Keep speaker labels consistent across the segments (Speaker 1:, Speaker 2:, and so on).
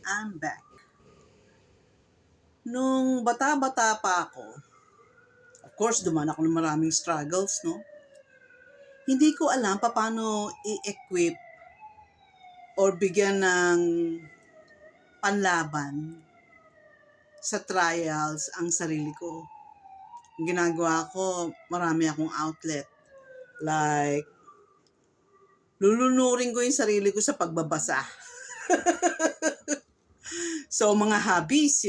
Speaker 1: I'm back. Nung bata-bata pa ako, of course, duman ako ng maraming struggles, no? Hindi ko alam paano i-equip or bigyan ng panlaban sa trials ang sarili ko. Ang ginagawa ko, marami akong outlet. Like, lulunurin ko yung sarili ko sa pagbabasa. So, mga hobbies,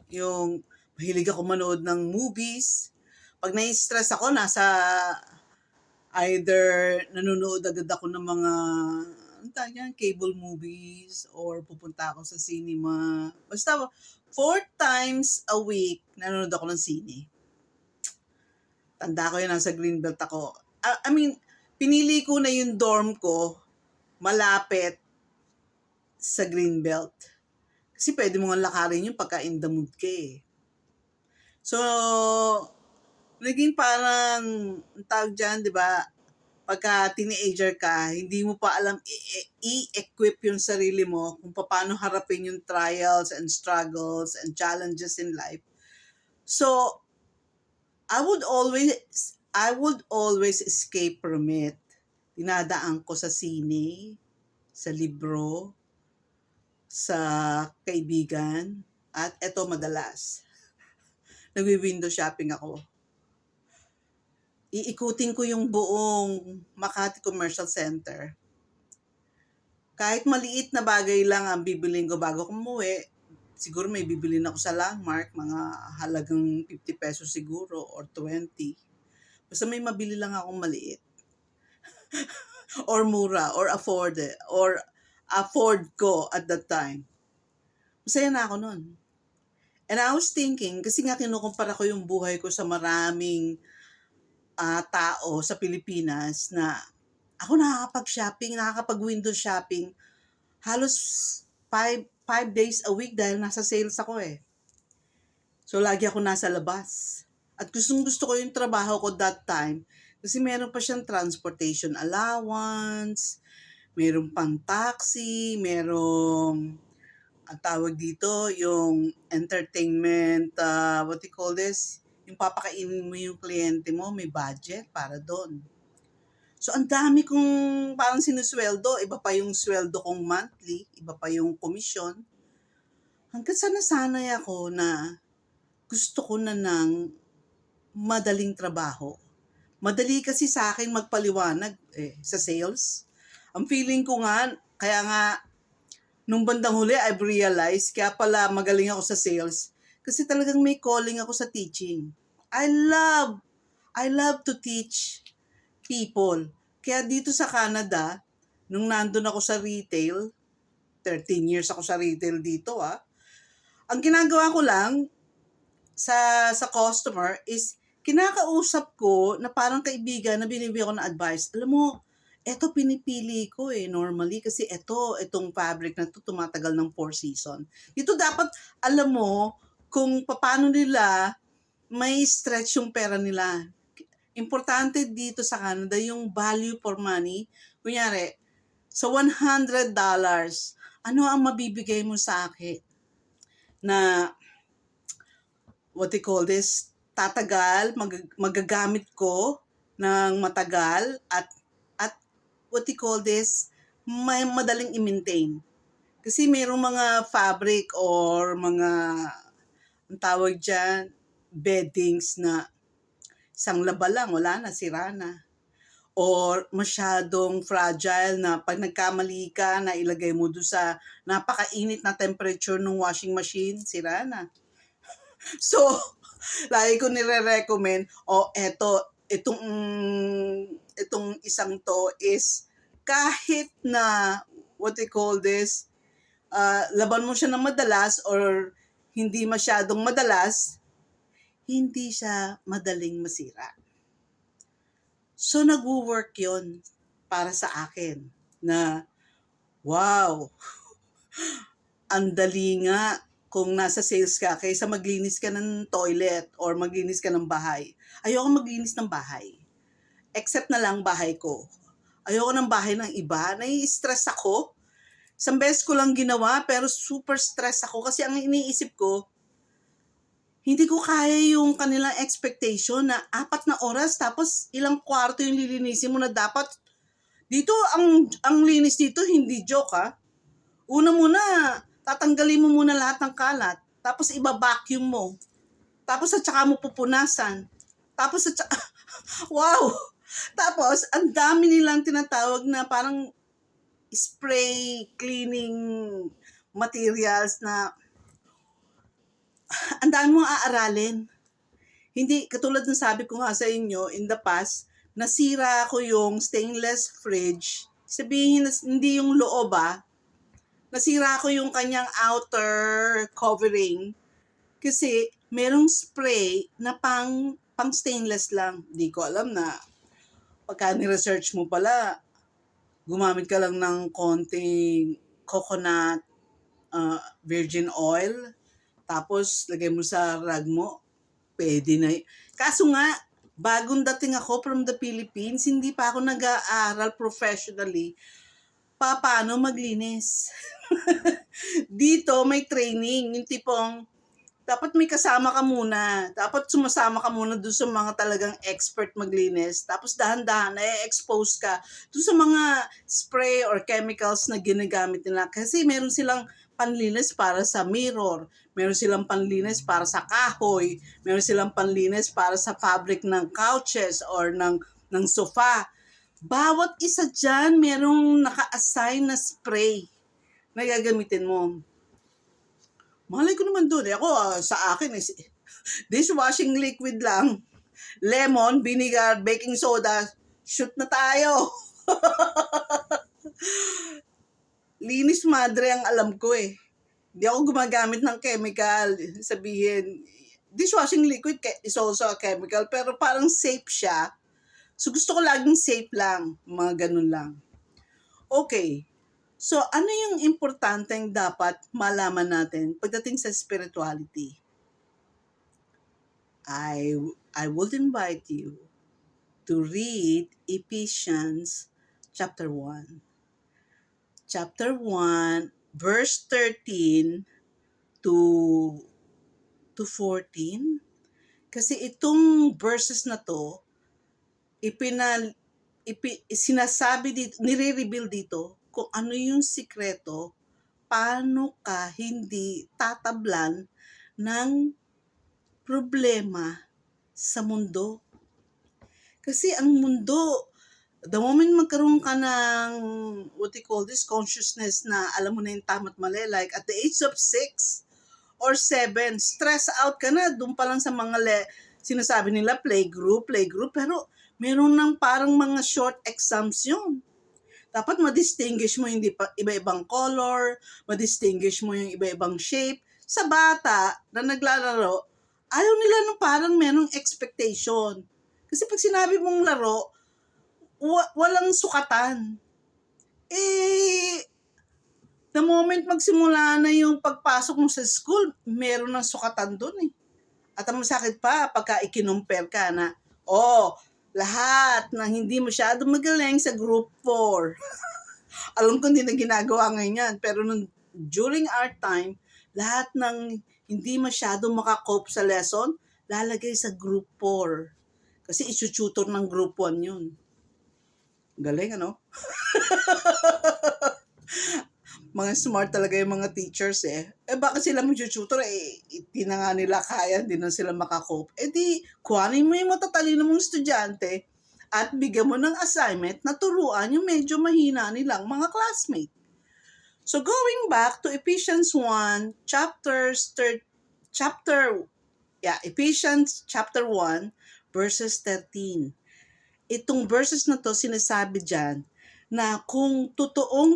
Speaker 1: yung mahilig ako manood ng movies. Pag nai-stress ako, nasa either nanonood agad ako ng mga cable movies or pupunta ako sa cinema. Basta 4 times a week nanonood ako ng sine. Tanda ko yun, nasa Greenbelt ako. Pinili ko na yung dorm ko malapit sa Greenbelt. Kasi pwede mo nga lakarin yung pagka in the mood ka eh. So, naging parang, ang tawag dyan, di ba, pagka teenager ka, hindi mo pa alam i-equip yung sarili mo kung paano harapin yung trials and struggles and challenges in life. So, I would always escape from it. Dinadaan ko sa sine, sa libro, sa kaibigan, at eto madalas, nagwi-window shopping ako. Iikutin ko yung buong Makati Commercial Center. Kahit maliit na bagay lang ang bibilin ko bago ko umuwi, siguro may bibilin ako sa Landmark, mga halagang 50 pesos siguro or 20. Basta may mabili lang akong maliit. Or mura, or afford ko at that time. Masaya na ako nun. And I was thinking, kasi nga kinukumpara ko yung buhay ko sa maraming tao sa Pilipinas na ako nakakapag-shopping, nakakapag-window shopping halos 5 days a week dahil nasa sales ako eh. So lagi ako nasa labas. At gusto ko yung trabaho ko that time kasi meron pa siyang transportation allowance, meron pang taxi, merong ang tawag dito, yung entertainment, what do you call this? Yung papakainin mo yung kliyente mo, may budget para doon. So, ang dami kong parang sinusweldo. Iba pa yung sweldo kong monthly, iba pa yung komisyon. Hanggang sa nasanay ako na gusto ko na ng madaling trabaho. Madali kasi sa akin magpaliwanag sa sales. Ang feeling ko nga, kaya nga, nung bandang huli, I've realized, kaya pala magaling ako sa sales, kasi talagang may calling ako sa teaching. I love to teach people. Kaya dito sa Canada, nung nandun ako sa retail, 13 years ako sa retail dito ang ginagawa ko lang sa customer is kinakausap ko na parang kaibigan na binibigyan ko ng advice. Alam mo, eto pinipili ko normally kasi itong fabric na to tumatagal ng 4 season. Dito dapat alam mo kung paano nila may stretch yung pera nila. Importante dito sa Canada yung value for money. Kunyari, sa $100, ano ang mabibigay mo sa akin na what they call this, tatagal, magagamit ko ng matagal at what they call this, may madaling i-maintain. Kasi mayroong mga fabric or mga, ang tawag dyan, beddings na isang laba lang, wala na, sira na. Or masyadong fragile na pag nagkamali ka na ilagay mo doon sa napakainit na temperature ng washing machine, sira na. So, lagi ko nire-recommend, itong isang to is kahit na, what they call this, laban mo siya ng madalas or hindi masyadong madalas, hindi siya madaling masira. So, nagwo-work yon para sa akin na, wow, ang dali nga kung nasa sales ka kaysa maglinis ka ng toilet or maglinis ka ng bahay. Ayoko maglinis ng bahay. Except na lang bahay ko. Ayoko ng bahay ng iba. Nai-stress ako Isang beses ko lang ginawa pero super stress ako kasi ang iniisip ko, hindi ko kaya yung kanilang expectation na 4 na oras tapos ilang kwarto yung lilinisin mo na dapat. Dito, ang linis dito hindi joke ha. Una muna, tatanggalin mo muna lahat ng kalat. Tapos iba-vacuum mo. Tapos at saka mo pupunasan. Tapos at saka, wow! Tapos, ang dami nilang tinatawag na parang spray cleaning materials na ang dami mong aaralin. Hindi, katulad ng sabi ko nga sa inyo, in the past, nasira ko yung stainless fridge. Sabihin na hindi yung loob nasira ko yung kanyang outer covering kasi merong spray na pang stainless lang. Di ko alam na pagka ni-research mo pala, gumamit ka lang ng konting coconut virgin oil, tapos lagay mo sa rag mo, pwede na. Kaso nga, bagong dating ako from the Philippines, hindi pa ako nag-aaral professionally paano maglinis. Dito may training, yung tipong dapat may kasama ka muna. Dapat sumasama ka muna doon sa mga talagang expert maglinis. Tapos dahan-dahan na-expose ka doon sa mga spray or chemicals na ginagamit nila. Kasi meron silang panlinis para sa mirror. Meron silang panlinis para sa kahoy. Meron silang panlinis para sa fabric ng couches or ng sofa. Bawat isa dyan, merong naka-assign na spray na gagamitin mo. Malay ko naman doon. Ako, sa akin, dishwashing liquid lang. Lemon, vinegar, baking soda. Shoot na tayo. Linis madre ang alam ko eh. Hindi ako gumagamit ng chemical. Sabihin, dishwashing liquid is also a chemical, pero parang safe siya. So gusto ko laging safe lang. Mga ganun lang. Okay. So, ano yung importanteng dapat malaman natin pagdating sa spirituality? I would invite you to read Ephesians chapter 1. Chapter 1, verse 13 to 14. Kasi itong verses na to, sinasabi dito, nire-reveal dito kung ano yung sikreto, paano ka hindi tatablan ng problema sa mundo. Kasi ang mundo, the moment magkaroon ka ng, what you call this, consciousness na alam mo na yung tama't mali, like at the age of 6 or 7, stress out ka na, doon pa lang sa mga sinasabi nila playgroup, pero meron ng parang mga short exams yun. Dapat ma-distinguish mo yung iba-ibang color, ma-distinguish mo yung iba-ibang shape. Sa bata na naglalaro, ayaw nila nung parang merong expectation. Kasi pag sinabi mong laro, walang sukatan. The moment magsimula na yung pagpasok mo sa school, meron ng sukatan doon eh. At ang masakit pa, pagka ikinumpare ka na, lahat ng hindi masyado magaling sa group 4. Alam ko hindi na ginagawa ngayon yan, pero during our time, lahat ng hindi masyado makakope sa lesson, lalagay sa group 4. Kasi isututor ng group 1 yun. Galing, ano? Mga smart talaga yung mga teachers eh. Bakit sila mag-tutor hindi na nga nila kaya, hindi na sila makakope. Di, kuhanin mo yung matatalino mong estudyante at bigyan mo ng assignment na turuan yung medyo mahina nilang mga classmate. So going back to Ephesians 1, Ephesians chapter 1, verses 13. Itong verses na to sinasabi dyan na kung totoo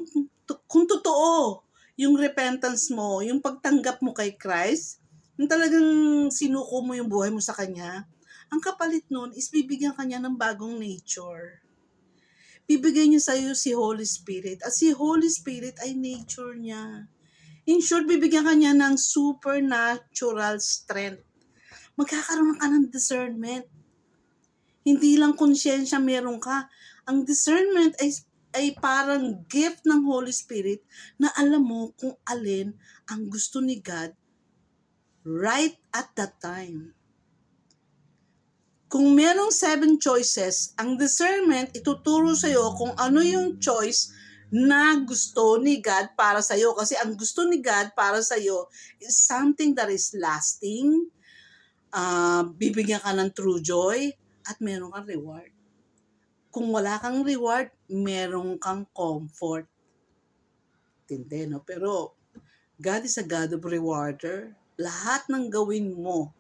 Speaker 1: yung repentance mo, yung pagtanggap mo kay Christ, yung talagang sinuko mo yung buhay mo sa Kanya, ang kapalit nun is bibigyan Kanya ng bagong nature. Bibigyan niya sa'yo si Holy Spirit. At si Holy Spirit ay nature niya. In short, bibigyan Kanya ng supernatural strength. Magkakaroon ka ng discernment. Hindi lang konsyensya meron ka. Ang discernment ay ay parang gift ng Holy Spirit na alam mo kung alin ang gusto ni God right at that time. Kung merong 7 choices, ang discernment ituturo sa'yo kung ano yung choice na gusto ni God para sa'yo. Kasi ang gusto ni God para sa'yo is something that is lasting, bibigyan ka ng true joy, at meron kang reward. Kung wala kang reward, meron kang comfort. Tindi, no? Pero God is a God of rewarder. Lahat ng gawin mo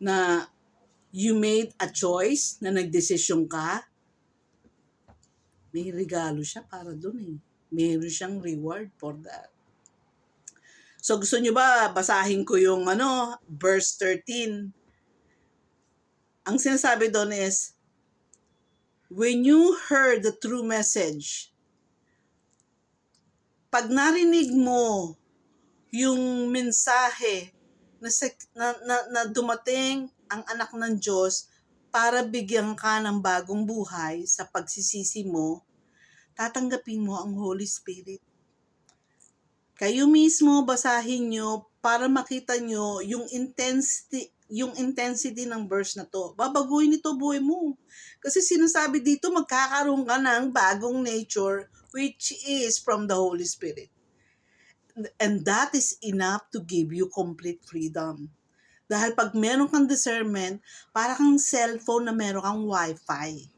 Speaker 1: na you made a choice, na nagdesisyon ka, may regalo siya para dun eh. Meron siyang reward for that. So gusto nyo ba basahin ko yung verse 13? Ang sinasabi doon is, when you heard the true message, pag narinig mo yung mensahe na dumating ang anak ng Diyos para bigyan ka ng bagong buhay sa pagsisisi mo, tatanggapin mo ang Holy Spirit. Kayo mismo basahin nyo para makita nyo yung intensity ng verse na to. Babaguhin ito buhay mo. Kasi sinasabi dito, magkakaroon ka ng bagong nature which is from the Holy Spirit. And that is enough to give you complete freedom. Dahil pag meron kang discernment, para kang cellphone na meron kang wifi.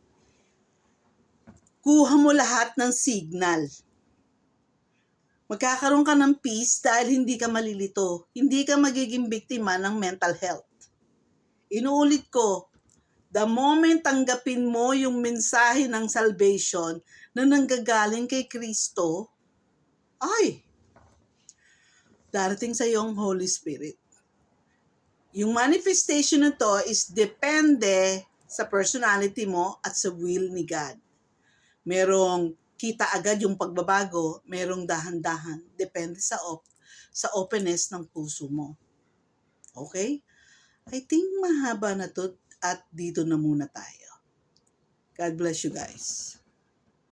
Speaker 1: Kuha mo lahat ng signal. Magkakaroon ka ng peace dahil hindi ka malilito. Hindi ka magiging biktima ng mental health. Inuulit ko, the moment tanggapin mo yung mensahe ng salvation na nanggagaling kay Kristo, ay, darating sa iyo ang Holy Spirit. Yung manifestation na to is depende sa personality mo at sa will ni God. Merong kita agad yung pagbabago, merong dahan-dahan. Depende sa openness ng puso mo. Okay? I think mahaba na to at dito na muna tayo. God bless you guys.